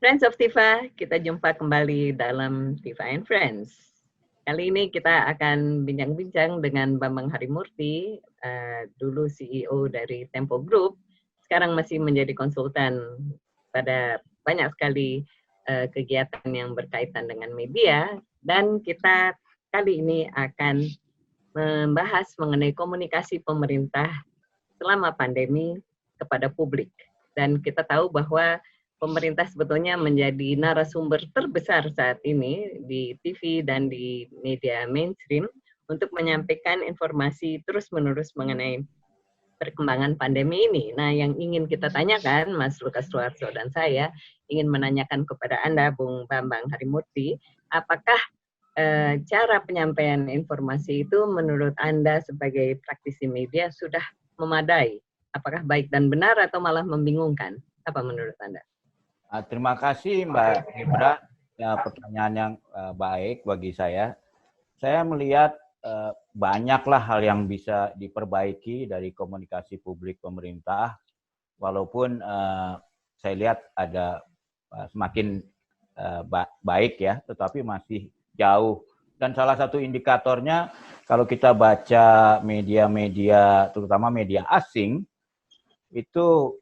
Friends of Tifa, kita jumpa kembali dalam Tifa and Friends. Kali ini kita akan bincang-bincang dengan Bambang Harimurti, dulu CEO dari Tempo Group, sekarang masih menjadi konsultan pada banyak sekali kegiatan yang berkaitan dengan media, dan kita kali ini akan membahas mengenai komunikasi pemerintah selama pandemi kepada publik. Dan kita tahu bahwa pemerintah sebetulnya menjadi narasumber terbesar saat ini di TV dan di media mainstream untuk menyampaikan informasi terus-menerus mengenai perkembangan pandemi ini. Nah, yang ingin kita tanyakan, Mas Lukas Ruarso dan saya ingin menanyakan kepada Anda, Bung Bambang Harimurti, apakah cara penyampaian informasi itu menurut Anda sebagai praktisi media sudah memadai? Apakah baik dan benar atau malah membingungkan? Apa menurut Anda? Terima kasih Mbak Ibra, pertanyaan yang baik bagi saya. Saya melihat banyaklah hal yang bisa diperbaiki dari komunikasi publik pemerintah, walaupun saya lihat ada semakin baik ya, tetapi masih jauh. Dan salah satu indikatornya, kalau kita baca media-media, terutama media asing, itu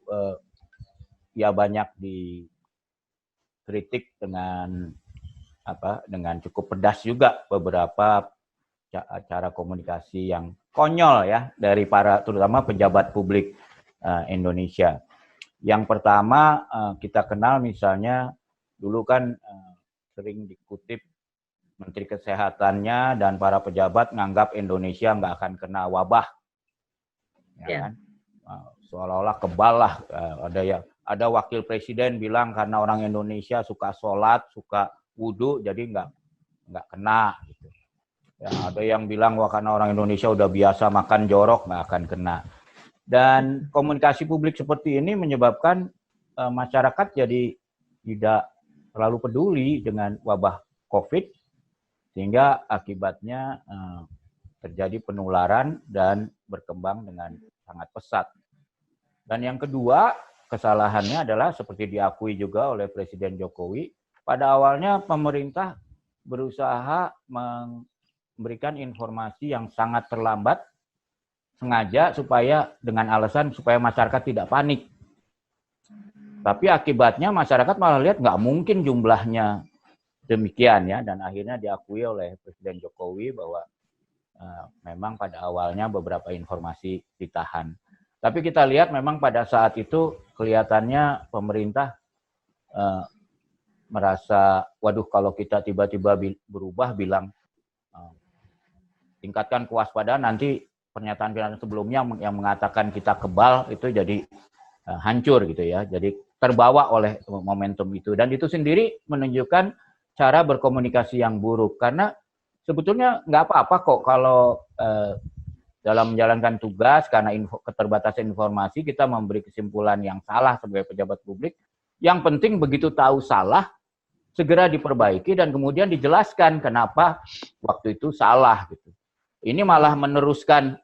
ya banyak dikritik dengan cukup pedas juga beberapa cara komunikasi yang konyol ya dari para terutama pejabat publik Indonesia. Yang pertama kita kenal misalnya dulu kan sering dikutip Menteri Kesehatannya dan para pejabat nganggap Indonesia nggak akan kena wabah, ya kan? Seolah-olah kebal lah. Ada wakil presiden bilang karena orang Indonesia suka sholat, suka wudhu, jadi nggak kena. Gitu. Ya, ada yang bilang wah karena orang Indonesia udah biasa makan jorok, nggak akan kena. Dan komunikasi publik seperti ini menyebabkan masyarakat jadi tidak terlalu peduli dengan wabah COVID, sehingga akibatnya terjadi penularan dan berkembang dengan sangat pesat. Dan yang kedua, kesalahannya adalah seperti diakui juga oleh Presiden Jokowi, pada awalnya pemerintah berusaha memberikan informasi yang sangat terlambat, sengaja supaya dengan alasan supaya masyarakat tidak panik. Tapi akibatnya masyarakat malah lihat nggak mungkin jumlahnya demikian ya, dan akhirnya diakui oleh Presiden Jokowi bahwa memang pada awalnya beberapa informasi ditahan. Tapi kita lihat memang pada saat itu kelihatannya pemerintah merasa, waduh kalau kita tiba-tiba berubah bilang tingkatkan kewaspadaan, nanti pernyataan-pernyataan sebelumnya yang mengatakan kita kebal itu jadi hancur gitu ya. Jadi terbawa oleh momentum itu. Dan itu sendiri menunjukkan cara berkomunikasi yang buruk. Karena sebetulnya nggak apa-apa kok kalau dalam menjalankan tugas karena keterbatasan informasi kita memberi kesimpulan yang salah sebagai pejabat publik. Yang penting begitu tahu salah, segera diperbaiki dan kemudian dijelaskan kenapa waktu itu salah gitu. Ini malah meneruskan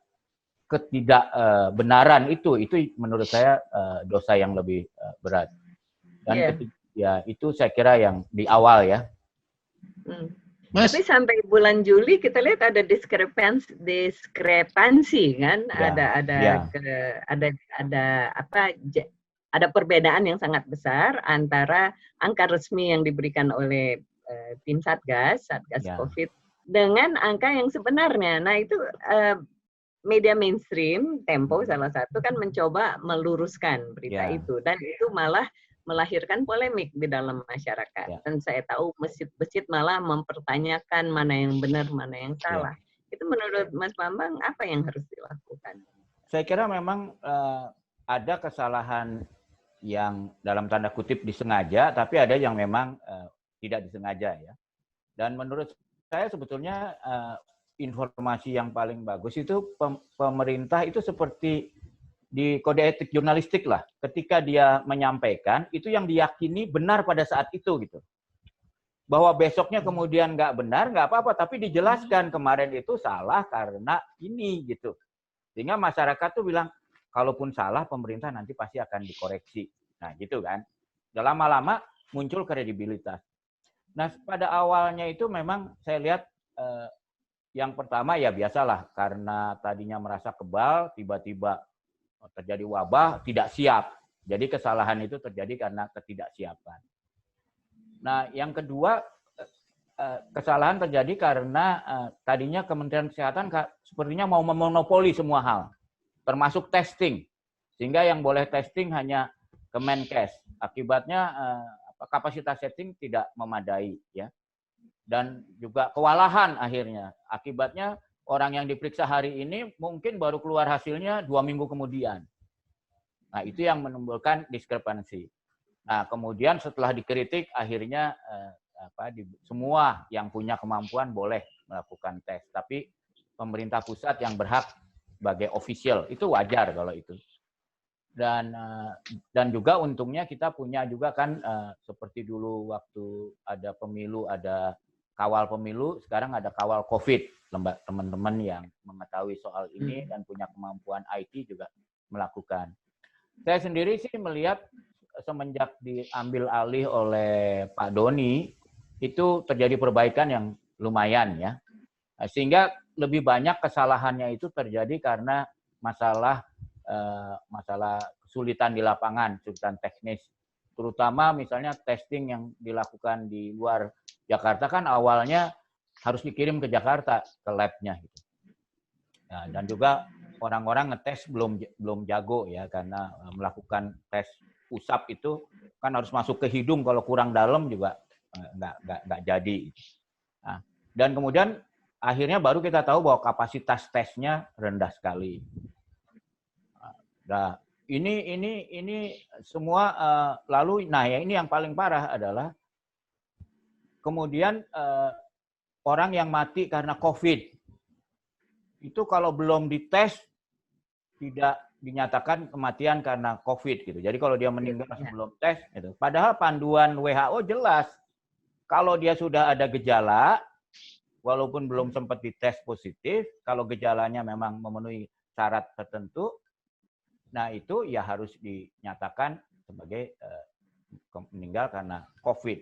ketidakbenaran itu menurut saya dosa yang lebih berat. Dan ya itu saya kira yang di awal ya. Mas. Tapi sampai bulan Juli kita lihat ada diskrepansi kan, ada perbedaan yang sangat besar antara angka resmi yang diberikan oleh tim Satgas COVID dengan angka yang sebenarnya. Nah itu media mainstream, Tempo salah satu kan mencoba meluruskan berita itu, dan itu malah melahirkan polemik di dalam masyarakat. Dan saya tahu masjid-masjid malah mempertanyakan mana yang benar, mana yang salah. Itu menurut Mas Bambang apa yang harus dilakukan? Saya kira memang ada kesalahan yang dalam tanda kutip disengaja, tapi ada yang memang tidak disengaja ya. Dan menurut saya sebetulnya informasi yang paling bagus itu pemerintah itu seperti di kode etik jurnalistik lah, ketika dia menyampaikan itu yang diyakini benar pada saat itu gitu. Bahwa besoknya kemudian nggak benar, nggak apa-apa, tapi dijelaskan kemarin itu salah karena ini gitu. Sehingga masyarakat tuh bilang, kalaupun salah pemerintah nanti pasti akan dikoreksi. Nah gitu kan. Udah lama-lama muncul kredibilitas. Nah, pada awalnya itu memang saya lihat yang pertama ya biasalah, karena tadinya merasa kebal, tiba-tiba terjadi wabah, tidak siap. Jadi kesalahan itu terjadi karena ketidaksiapan. Nah, yang kedua, kesalahan terjadi karena tadinya Kementerian Kesehatan sepertinya mau memonopoli semua hal, termasuk testing. Sehingga yang boleh testing hanya Kemenkes. Akibatnya kapasitas testing tidak memadai, ya. Dan juga kewalahan akhirnya. Akibatnya orang yang diperiksa hari ini mungkin baru keluar hasilnya 2 minggu kemudian. Nah, itu yang menimbulkan diskrepansi. Nah, kemudian setelah dikritik, akhirnya semua yang punya kemampuan boleh melakukan tes. Tapi pemerintah pusat yang berhak sebagai official, itu wajar kalau itu. Dan juga untungnya kita punya juga kan, seperti dulu waktu ada pemilu, ada kawal pemilu, sekarang ada kawal COVID. Teman-teman yang mengetahui soal ini dan punya kemampuan IT juga melakukan. Saya sendiri sih melihat semenjak diambil alih oleh Pak Doni, itu terjadi perbaikan yang lumayan, ya. Sehingga lebih banyak kesalahannya itu terjadi karena masalah kesulitan di lapangan, kesulitan teknis. Terutama misalnya testing yang dilakukan di luar Jakarta kan awalnya harus dikirim ke Jakarta, ke lab-nya. Gitu. Nah, dan juga orang-orang ngetes belum jago, ya, karena melakukan tes usap itu kan harus masuk ke hidung, kalau kurang dalam juga nggak jadi. Nah, dan kemudian akhirnya baru kita tahu bahwa kapasitas tesnya rendah sekali. Nah, ini semua lalu, nah ya ini yang paling parah adalah kemudian orang yang mati karena COVID itu kalau belum dites tidak dinyatakan kematian karena COVID gitu. Jadi kalau dia meninggal sebelum tes, gitu. Padahal panduan WHO jelas kalau dia sudah ada gejala, walaupun belum sempat dites positif, kalau gejalanya memang memenuhi syarat tertentu, nah itu ya harus dinyatakan sebagai meninggal karena COVID.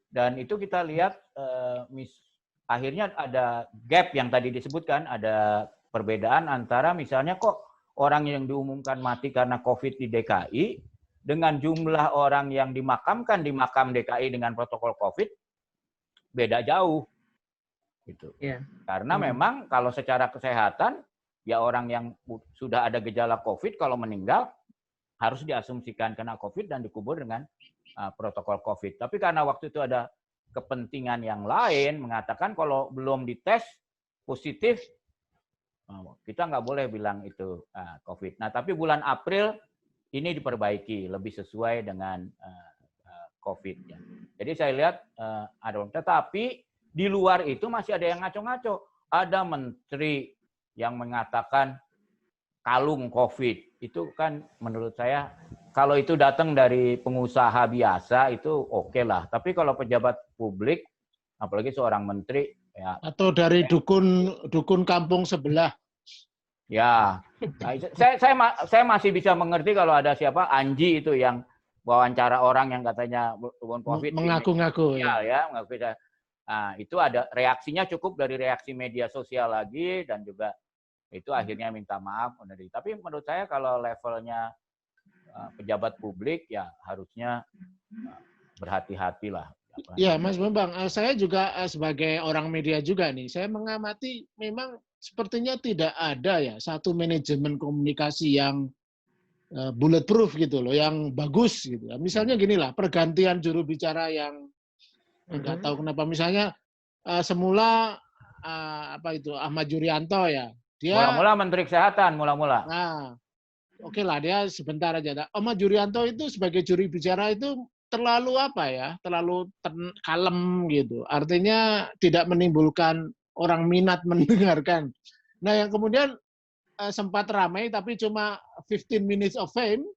Dan itu kita lihat akhirnya ada gap yang tadi disebutkan, ada perbedaan antara misalnya kok orang yang diumumkan mati karena COVID di DKI dengan jumlah orang yang dimakamkan di makam DKI dengan protokol COVID beda jauh. Gitu. Yeah. Karena memang kalau secara kesehatan ya orang yang sudah ada gejala COVID kalau meninggal harus diasumsikan kena COVID dan dikubur dengan protokol COVID. Tapi karena waktu itu ada kepentingan yang lain mengatakan kalau belum dites positif, kita nggak boleh bilang itu COVID. Nah, tapi bulan April ini diperbaiki lebih sesuai dengan COVID. Ya. Jadi saya lihat tetapi di luar itu masih ada yang ngaco-ngaco. Ada menteri yang mengatakan kalung COVID. Itu kan menurut saya kalau itu datang dari pengusaha biasa itu oke lah. Tapi kalau pejabat publik, apalagi seorang menteri, ya. Atau dari dukun kampung sebelah. Ya, saya masih bisa mengerti kalau ada siapa Anji itu yang wawancara orang yang katanya COVID. Mengaku-ngaku. Ya, mengaku. Nah, itu ada reaksinya cukup dari reaksi media sosial lagi dan juga itu akhirnya minta maaf. Tapi menurut saya kalau levelnya pejabat publik ya harusnya berhati-hatilah. Ya, Mas Bambang, saya juga sebagai orang media juga nih, saya mengamati memang sepertinya tidak ada ya satu manajemen komunikasi yang bulletproof gitu loh, yang bagus gitu. Misalnya ginilah, pergantian juru bicara yang nggak tahu kenapa, misalnya semula Ahmad Yuryanto ya, dia mula-mula Menteri Kesehatan mula-mula. Nah, oke lah, dia sebentar aja. Ahmad Yuryanto itu sebagai juri bicara itu terlalu terlalu kalem gitu. Artinya tidak menimbulkan orang minat mendengarkan. Nah, yang kemudian sempat ramai tapi cuma 15 minutes of fame,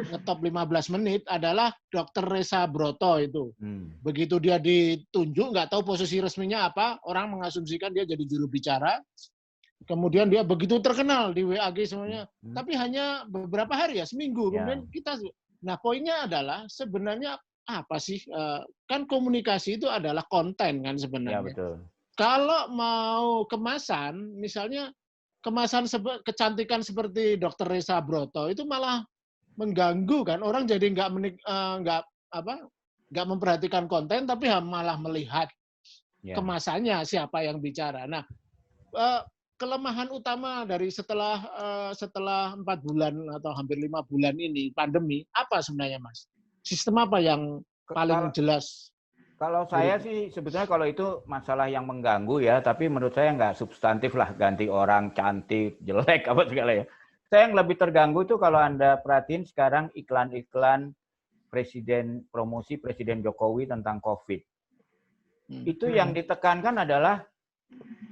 ngetop 15 menit adalah Dr. Reza Broto itu. Begitu dia ditunjuk, nggak tahu posisi resminya apa, orang mengasumsikan dia jadi juru bicara. Kemudian dia begitu terkenal di WAG semuanya, tapi hanya beberapa hari ya, seminggu. Kemudian nah poinnya adalah sebenarnya apa sih? Kan komunikasi itu adalah konten kan Ya, sebenarnya. betul. Kalau mau kemasan, misalnya kemasan kecantikan seperti Dr. Reza Broto itu malah mengganggu kan, orang jadi nggak memperhatikan konten, tapi malah melihat Ya. kemasannya siapa yang bicara. Nah, kelemahan utama dari setelah 4 bulan atau hampir 5 bulan ini pandemi apa sebenarnya, Mas? Sistem apa yang paling jelas? Kalau saya sih sebetulnya kalau itu masalah yang mengganggu ya, tapi menurut saya nggak substantif lah, ganti orang cantik, jelek, apa segala ya. Saya yang lebih terganggu itu kalau Anda perhatiin sekarang iklan-iklan promosi Presiden Jokowi tentang COVID. Itu yang ditekankan adalah,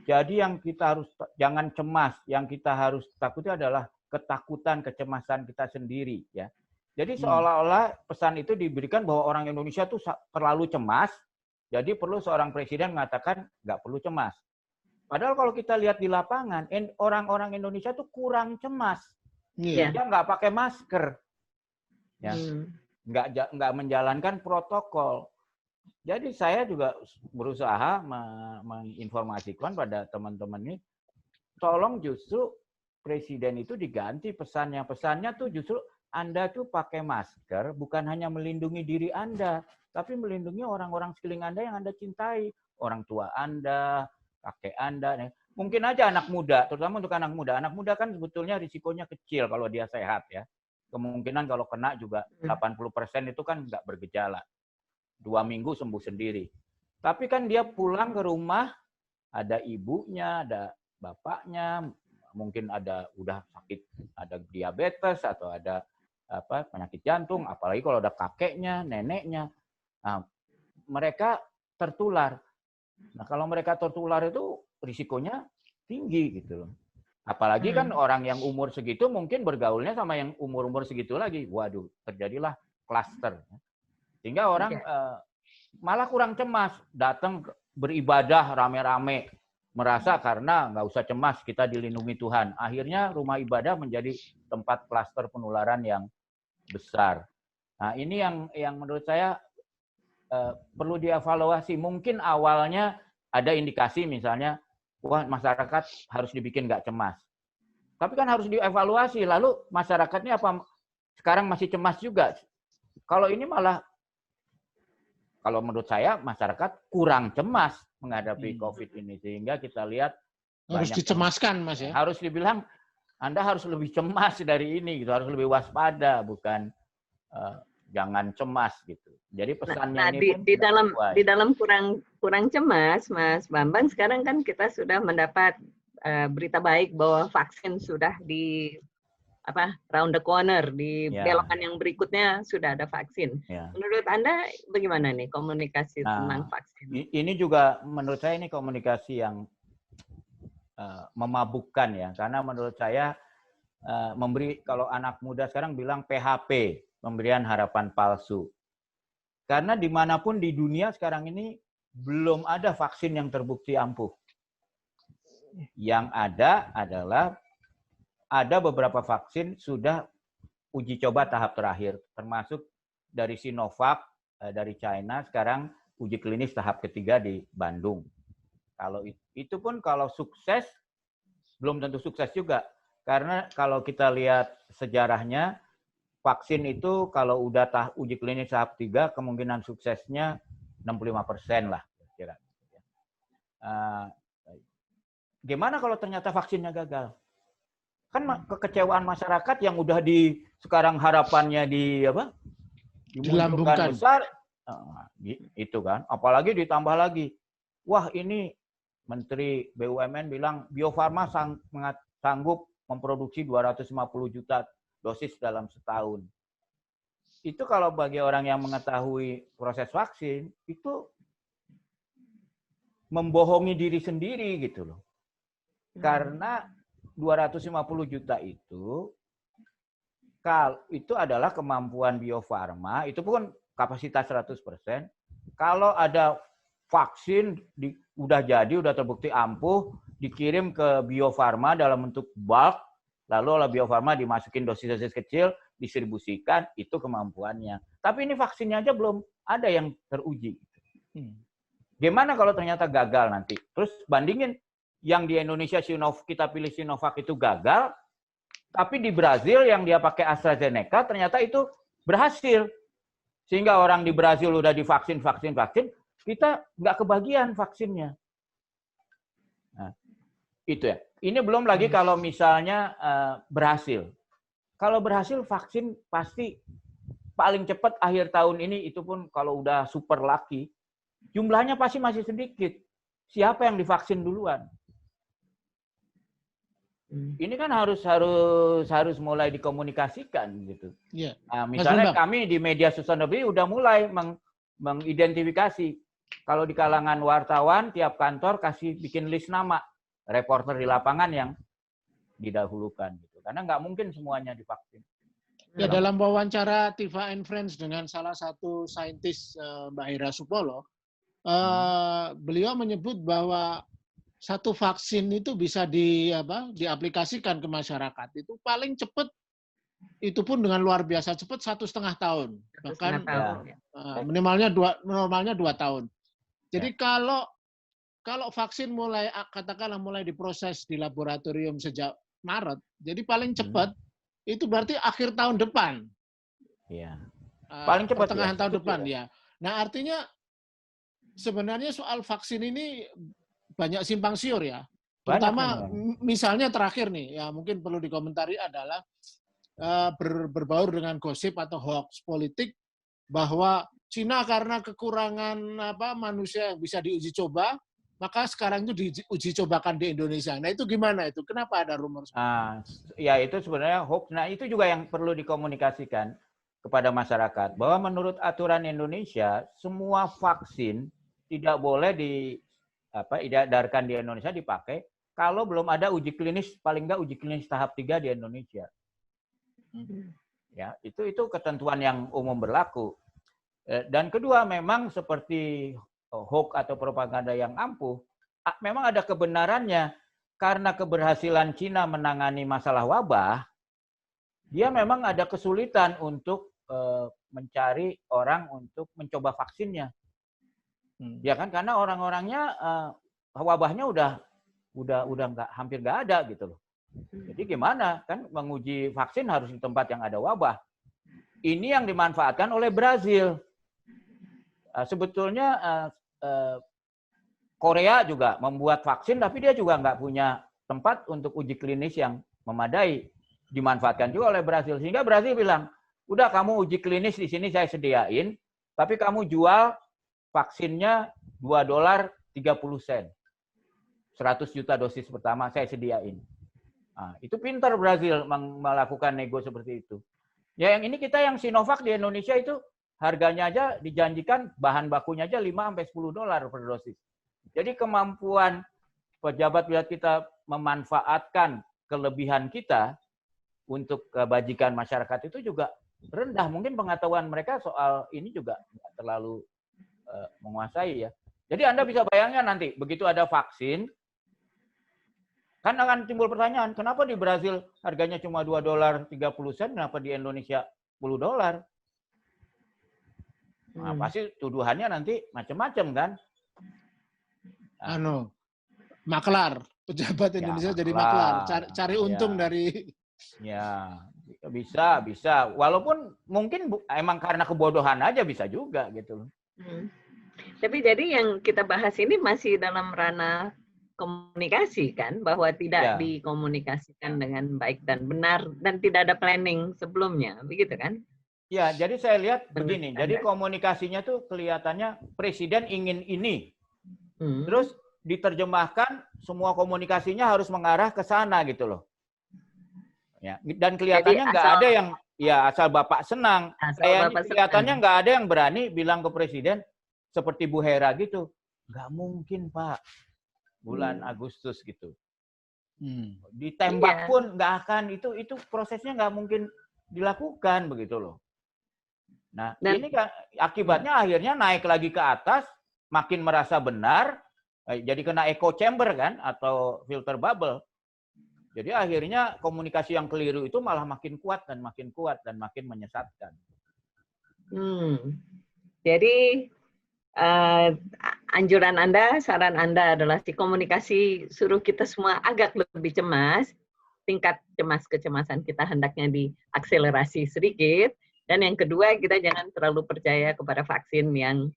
jadi yang kita harus, jangan cemas, yang kita harus takuti adalah ketakutan, kecemasan kita sendiri ya. Jadi seolah-olah pesan itu diberikan bahwa orang Indonesia tuh terlalu cemas, jadi perlu seorang presiden mengatakan nggak perlu cemas. Padahal kalau kita lihat di lapangan, orang-orang Indonesia tuh kurang cemas. Dia nggak pakai masker, ya, nggak menjalankan protokol. Jadi saya juga berusaha menginformasikan pada teman-teman ini, tolong justru presiden itu diganti pesannya. Pesannya tuh justru Anda tuh pakai masker bukan hanya melindungi diri Anda, tapi melindungi orang-orang sekeliling Anda yang Anda cintai. Orang tua Anda, kakek Anda. Mungkin aja anak muda, terutama untuk anak muda. Anak muda kan sebetulnya risikonya kecil kalau dia sehat ya. Kemungkinan kalau kena juga 80% itu kan nggak bergejala. 2 minggu sembuh sendiri. Tapi kan dia pulang ke rumah, ada ibunya, ada bapaknya, mungkin ada udah sakit, ada diabetes atau ada penyakit jantung, apalagi kalau ada kakeknya, neneknya. Nah, mereka tertular. Nah, kalau mereka tertular itu risikonya tinggi gitu loh. Apalagi kan orang yang umur segitu mungkin bergaulnya sama yang umur-umur segitu lagi. Waduh, terjadilah klaster. Sehingga orang malah kurang cemas, datang beribadah rame-rame, merasa karena nggak usah cemas, kita dilindungi Tuhan. Akhirnya rumah ibadah menjadi tempat klaster penularan yang besar. Nah, ini yang menurut saya perlu dievaluasi. Mungkin awalnya ada indikasi misalnya, wah masyarakat harus dibikin nggak cemas. Tapi kan harus dievaluasi, lalu masyarakatnya apa sekarang masih cemas juga? Kalau ini malah, kalau menurut saya masyarakat kurang cemas menghadapi COVID ini, sehingga kita lihat harus dicemaskan, Mas ya. Harus dibilang Anda harus lebih cemas dari ini gitu, harus lebih waspada, bukan jangan cemas gitu. Jadi pesannya ini di dalam kurang cemas, Mas Bambang, sekarang kan kita sudah mendapat berita baik bahwa vaksin sudah di round the corner, di belokan yang berikutnya sudah ada vaksin. Menurut Anda bagaimana nih komunikasi tentang vaksin? Ini juga menurut saya ini komunikasi yang memabukkan ya, karena menurut saya kalau anak muda sekarang bilang PHP, pemberian harapan palsu. Karena dimanapun di dunia sekarang ini belum ada vaksin yang terbukti ampuh. Yang ada adalah ada beberapa vaksin sudah uji coba tahap terakhir, termasuk dari Sinovac dari China, sekarang uji klinis tahap ketiga di Bandung. Kalau itu pun kalau sukses, belum tentu sukses juga. Karena kalau kita lihat sejarahnya, vaksin itu kalau udah uji klinis tahap 3, kemungkinan suksesnya 65% lah. Kira. Gimana kalau ternyata vaksinnya gagal? Kan kekecewaan masyarakat yang udah sekarang harapannya dilambungkan besar, itu kan. Apalagi ditambah lagi, wah ini Menteri BUMN bilang Bio Farma sanggup memproduksi 250 juta dosis dalam setahun. Itu kalau bagi orang yang mengetahui proses vaksin, itu membohongi diri sendiri gitu loh. Karena 250 juta itu adalah kemampuan Bio Farma, itu pun kapasitas 100%. Kalau ada vaksin udah terbukti ampuh, dikirim ke Bio Farma dalam bentuk bulk, lalu oleh Bio Farma dimasukin dosis-dosis kecil, distribusikan, itu kemampuannya. Tapi ini vaksinnya aja belum ada yang teruji. Gimana kalau ternyata gagal nanti? Terus bandingin yang di Indonesia kita pilih Sinovac itu gagal, tapi di Brazil yang dia pakai AstraZeneca ternyata itu berhasil. Sehingga orang di Brazil udah divaksin, kita nggak kebagian vaksinnya. Nah, itu ya. Ini belum lagi kalau misalnya berhasil. Kalau berhasil vaksin pasti paling cepat akhir tahun ini, itu pun kalau udah super lucky, jumlahnya pasti masih sedikit. Siapa yang divaksin duluan? Ini kan harus mulai dikomunikasikan gitu. Yeah. Nah, misalnya kami di media sustainability udah mulai mengidentifikasi. Kalau di kalangan wartawan, tiap kantor kasih bikin list nama reporter di lapangan yang didahulukan gitu. Karena nggak mungkin semuanya divaksin. Ya, dalam wawancara Tiva and Friends dengan salah satu saintis Mbak Hera Supolo, beliau menyebut bahwa satu vaksin itu bisa diaplikasikan ke masyarakat itu paling cepat, itu pun dengan luar biasa cepat 1,5 tahun, bahkan normalnya 2 tahun. Jadi kalau vaksin katakanlah mulai diproses di laboratorium sejak Maret, jadi paling cepat itu berarti akhir tahun depan. Iya. Paling cepat pertengahan tahun depan ya. Nah, artinya sebenarnya soal vaksin ini banyak simpang siur ya. Terutama misalnya terakhir nih, ya mungkin perlu dikomentari adalah berbaur dengan gosip atau hoax politik bahwa Cina karena kekurangan manusia yang bisa diuji coba, maka sekarang itu diuji cobakan di Indonesia. Nah, itu gimana itu? Kenapa ada rumor seperti ya itu sebenarnya hoax. Nah, itu juga yang perlu dikomunikasikan kepada masyarakat bahwa menurut aturan Indonesia semua vaksin tidak boleh diedarkan di Indonesia dipakai kalau belum ada uji klinis, paling nggak uji klinis tahap 3 di Indonesia. Ya, itu ketentuan yang umum berlaku. Dan kedua, memang seperti hoax atau propaganda yang ampuh, memang ada kebenarannya. Karena keberhasilan Cina menangani masalah wabah, dia memang ada kesulitan untuk mencari orang untuk mencoba vaksinnya. Ya kan, karena orang-orangnya wabahnya udah hampir nggak ada gitu loh. Jadi gimana kan menguji vaksin harus di tempat yang ada wabah. Ini yang dimanfaatkan oleh Brazil. Sebetulnya Korea juga membuat vaksin, tapi dia juga nggak punya tempat untuk uji klinis yang memadai. Dimanfaatkan juga oleh Brazil. Sehingga Brazil bilang, udah kamu uji klinis di sini saya sediain, tapi kamu jual vaksinnya $2.30. 100 juta dosis pertama saya sediain. Nah, itu pintar Brazil melakukan nego seperti itu. Ya, yang ini kita yang Sinovac di Indonesia itu harganya aja dijanjikan bahan bakunya aja $5-10 per dosis. Jadi kemampuan pejabat kita memanfaatkan kelebihan kita untuk kebajikan masyarakat itu juga rendah. Mungkin pengetahuan mereka soal ini juga tidak terlalu menguasai ya. Jadi Anda bisa bayangkan nanti begitu ada vaksin, kan akan timbul pertanyaan, kenapa di Brazil harganya cuma $2.30, kenapa di Indonesia $10? Nah, pasti tuduhannya nanti macam-macam kan. Maklar, pejabat Indonesia jadi maklar, cari untung dari. Ya, bisa. Walaupun mungkin emang karena kebodohan aja bisa juga gitu. Tapi jadi yang kita bahas ini masih dalam ranah komunikasi kan, bahwa tidak dikomunikasikan dengan baik dan benar dan tidak ada planning sebelumnya, begitu kan? Ya, jadi saya lihat begini. Jadi komunikasinya tuh kelihatannya presiden ingin ini. Terus diterjemahkan semua komunikasinya harus mengarah ke sana gitu loh. Ya, dan kelihatannya nggak ada yang asal Bapak senang. Kelihatannya nggak ada yang berani bilang ke presiden seperti Bu Hera gitu. Nggak mungkin, Pak. Bulan Agustus gitu. Ditembak pun nggak akan, itu prosesnya nggak mungkin dilakukan begitu loh. Nah, ini kan akibatnya akhirnya naik lagi ke atas, makin merasa benar, jadi kena echo chamber kan, atau filter bubble. Jadi akhirnya komunikasi yang keliru itu malah makin kuat dan makin menyesatkan. Jadi anjuran Anda, saran Anda adalah si komunikasi suruh kita semua agak lebih cemas, tingkat kecemasan kita hendaknya diakselerasi sedikit, dan yang kedua kita jangan terlalu percaya kepada vaksin yang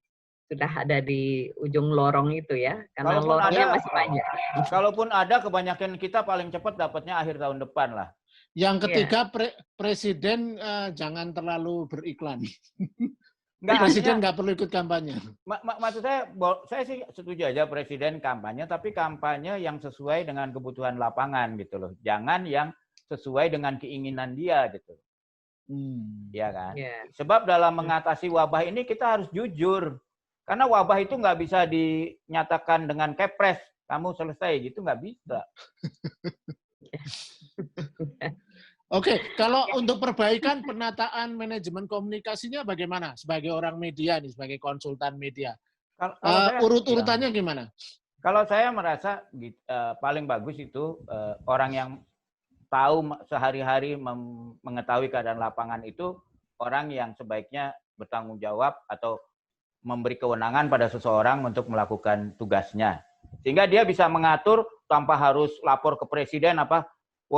sudah ada di ujung lorong itu ya, karena lorongnya masih panjang. Kalaupun ada, kebanyakan kita paling cepat dapatnya akhir tahun depan lah. Yang ketiga, Presiden jangan terlalu beriklan. Presiden nggak perlu ikut kampanye. Maksud saya sih setuju aja Presiden kampanye, tapi kampanye yang sesuai dengan kebutuhan lapangan gitu loh. Jangan yang sesuai dengan keinginan dia gitu. Ya kan? Sebab dalam mengatasi wabah ini kita harus jujur. Karena wabah itu nggak bisa dinyatakan dengan kepres. Kamu selesai gitu, nggak bisa. Oke, kalau untuk perbaikan penataan manajemen komunikasinya bagaimana? Sebagai orang media nih, sebagai konsultan media, urut-urutannya gimana? Kalau saya merasa paling bagus itu orang yang tahu sehari-hari mengetahui keadaan lapangan itu orang yang sebaiknya bertanggung jawab atau memberi kewenangan pada seseorang untuk melakukan tugasnya, sehingga dia bisa mengatur tanpa harus lapor ke presiden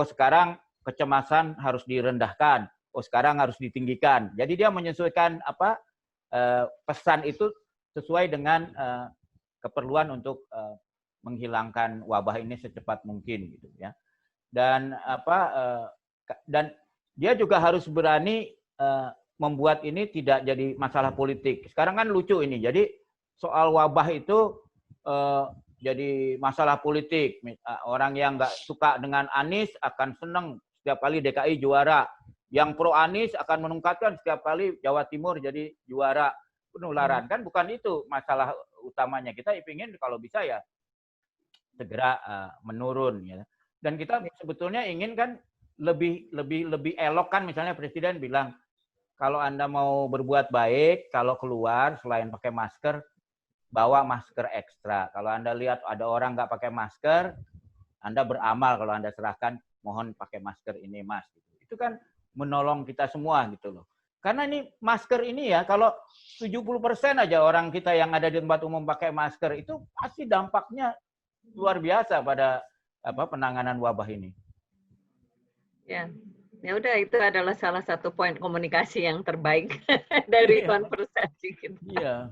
sekarang kecemasan harus direndahkan, sekarang harus ditinggikan. Jadi dia menyesuaikan pesan itu sesuai dengan keperluan untuk menghilangkan wabah ini secepat mungkin gitu ya. Dan dan dia juga harus berani membuat ini tidak jadi masalah politik. Sekarang kan lucu ini. Jadi soal wabah itu jadi masalah politik. Orang yang nggak suka dengan Anies akan senang setiap kali DKI juara. Yang pro Anies akan menungkapkan setiap kali Jawa Timur jadi juara. Penularan kan bukan itu masalah utamanya. Kita ingin kalau bisa ya segera menurun ya. Dan kita sebetulnya ingin kan lebih elok kan, misalnya Presiden bilang kalau Anda mau berbuat baik, kalau keluar selain pakai masker, bawa masker ekstra. Kalau Anda lihat ada orang nggak pakai masker, Anda beramal kalau Anda serahkan, mohon pakai masker ini Mas. Itu kan menolong kita semua gitu loh. Karena ini masker ini ya, kalau 70% aja orang kita yang ada di tempat umum pakai masker, itu pasti dampaknya luar biasa pada penanganan wabah ini. Ya udah, itu adalah salah satu poin komunikasi yang terbaik dari konversasi kita. Iya.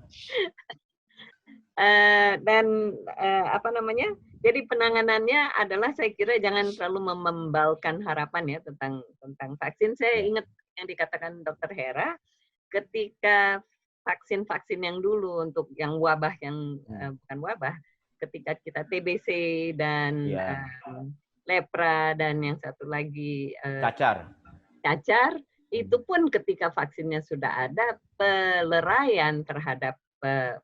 Dan jadi penanganannya adalah saya kira jangan terlalu membalkan harapan ya tentang vaksin. Saya ingat yang dikatakan Dr. Hera, ketika vaksin yang dulu untuk yang wabah yang bukan wabah, ketika kita TBC dan lepra dan yang satu lagi cacar, itu pun ketika vaksinnya sudah ada, peleraian terhadap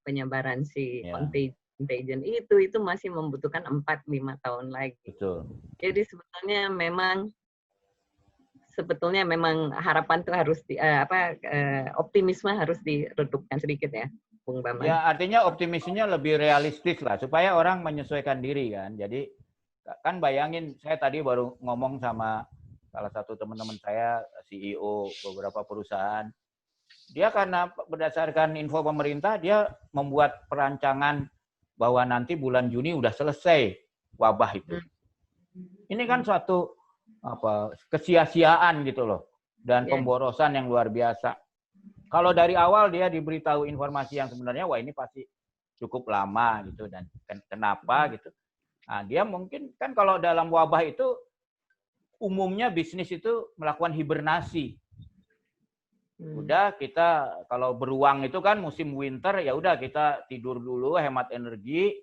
penyebaran si contagion itu masih membutuhkan 4-5 tahun lagi. Betul. Jadi sebetulnya memang harapan itu harus optimisme harus diredupkan sedikit ya, Bung Bambang. Ya, artinya optimisnya lebih realistis lah supaya orang menyesuaikan diri kan. Jadi kan bayangin, saya tadi baru ngomong sama salah satu teman-teman saya, CEO beberapa perusahaan. Dia karena berdasarkan info pemerintah, dia membuat perancangan bahwa nanti bulan Juni udah selesai wabah itu. Ini kan suatu kesia-siaan gitu loh, dan pemborosan yang luar biasa. Kalau dari awal dia diberitahu informasi yang sebenarnya, wah ini pasti cukup lama gitu, dan kenapa gitu. Nah, dia mungkin kan kalau dalam wabah itu umumnya bisnis itu melakukan hibernasi. Udah kita kalau beruang itu kan musim winter, ya udah kita tidur dulu, hemat energi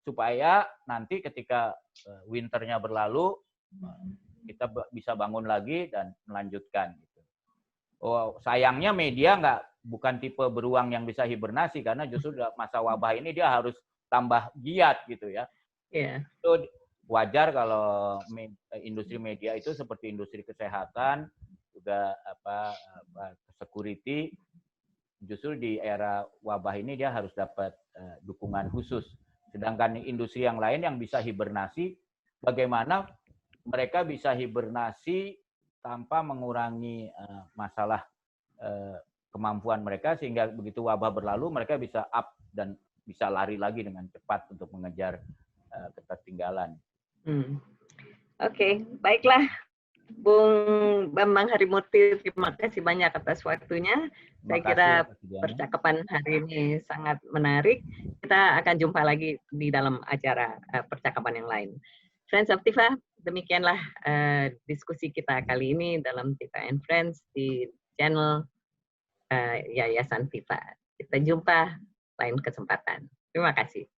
supaya nanti ketika winternya berlalu kita bisa bangun lagi dan melanjutkan gitu. Sayangnya media bukan tipe beruang yang bisa hibernasi, karena justru masa wabah ini dia harus tambah giat gitu ya. Itu wajar kalau industri media itu seperti industri kesehatan, juga security, justru di era wabah ini dia harus dapat dukungan khusus. Sedangkan industri yang lain yang bisa hibernasi, bagaimana mereka bisa hibernasi tanpa mengurangi masalah kemampuan mereka, sehingga begitu wabah berlalu mereka bisa up dan bisa lari lagi dengan cepat untuk mengejar ketertinggalan. Oke, baiklah Bung Bambang Harimurti, terima kasih banyak atas waktunya. Saya kira percakapan hari ini sangat menarik. Kita akan jumpa lagi di dalam acara percakapan yang lain. Friends of Tifa, demikianlah diskusi kita kali ini dalam Tifa and Friends di channel Yayasan Tifa. Kita jumpa lain kesempatan. Terima kasih.